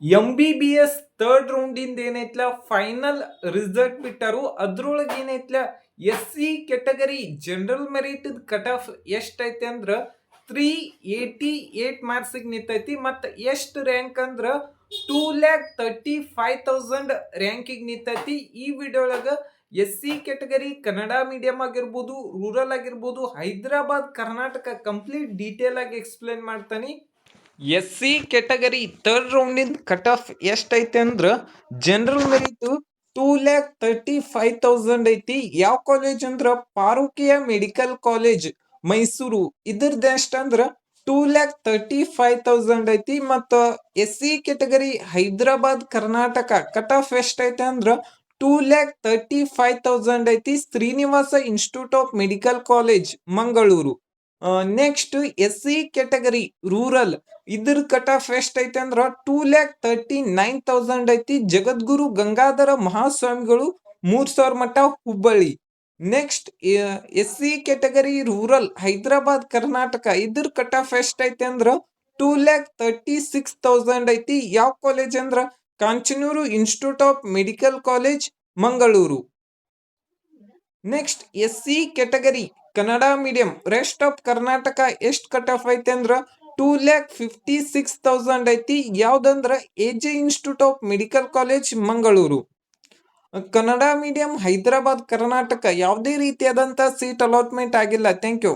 MBBS third ರೌಂಡಿಂದ ಏನೈತ್ಲ final result ಬಿಟ್ಟಾರು. ಅದ್ರೊಳಗೆ ಏನೈತ್ಲ SC category general merit cut off ಎಷ್ಟೈತಿ ಅಂದ್ರ 388 ಮಾರ್ಕ್ಸಿಗೆ ನಿಂತೈತಿ. ಮತ್ತು ಎಷ್ಟು ರ್ಯಾಂಕ್ ಅಂದ್ರ 2,35,000 ರ್ಯಾಂಕಿಗೆ ನಿಂತೈತಿ. ಈ ವಿಡಿಯೋ ಒಳಗ SC ಕೆಟಗರಿ ಕನ್ನಡ ಮೀಡಿಯಂ ಆಗಿರ್ಬೋದು, ರೂರಲ್ ಆಗಿರ್ಬೋದು, ಹೈದರಾಬಾದ್ ಕರ್ನಾಟಕ ಕಂಪ್ಲೀಟ್ ಡೀಟೇಲ್ ಆಗಿ ಎಕ್ಸ್ಪ್ಲೇನ್ ಮಾಡ್ತಾನೆ. SC ಕೆಟಗರಿ ಥರ್ಡ್ ರೌಂಡಿಂದ ಕಟ್ ಆಫ್ ಎಷ್ಟೈತೆ ಅಂದ್ರ ಜನರಲ್ ಮೆರಿಟ್ 2,35,000 ಐತಿ. ಯಾವ ಕಾಲೇಜ್ ಅಂದ್ರ ಪಾರುಕಿಯ ಮೆಡಿಕಲ್ ಕಾಲೇಜ್ ಮೈಸೂರು. ಇದ್ರದ್ದು ಎಷ್ಟ ಅಂದ್ರ 2,35,000 ಐತಿ. ಮತ್ತ SC category Hyderabad Karnataka cut off ಎಷ್ಟೈತೆ ಅಂದ್ರ 2,35,000 ಐತಿ. Srinivasa institute of medical college Mangaluru. Next SC category rural ಇದ್ರ ಕಟ್ ಆಫ್ ಎಷ್ಟೈತೆ ಅಂದ್ರ 2,39,000 ಐತಿ. ಜಗದ್ಗುರು ಗಂಗಾಧರ ಮಹಾಸ್ವಾಮಿಗಳು 3,000 ಮಠ Hubballi. Next SC category rural Hyderabad Karnataka ಇದ್ರ ಕಟ್ ಆಫ್ ಎಷ್ಟೈತೆ ಅಂದ್ರ 2,36,000 ಐತಿ. ಯಾವ ಕಾಲೇಜ್ ಅಂದ್ರ Kanachur institute of medical college Mangaluru. Next SC category Kannada medium rest of Karnataka ಎಷ್ಟು ಕಟ್ ಆಫ್ ಐತಿ ಅಂದ್ರ 2,56,000 ಐತಿ. ಯಾವ್ದಂದ್ರ AJ institute of medical college Mangaluru. Kannada medium Hyderabad Karnataka ಯಾವುದೇ ರೀತಿಯಾದಂತ ಸೀಟ್ ಅಲಾಟ್ಮೆಂಟ್ ಆಗಿಲ್ಲ. Thank you.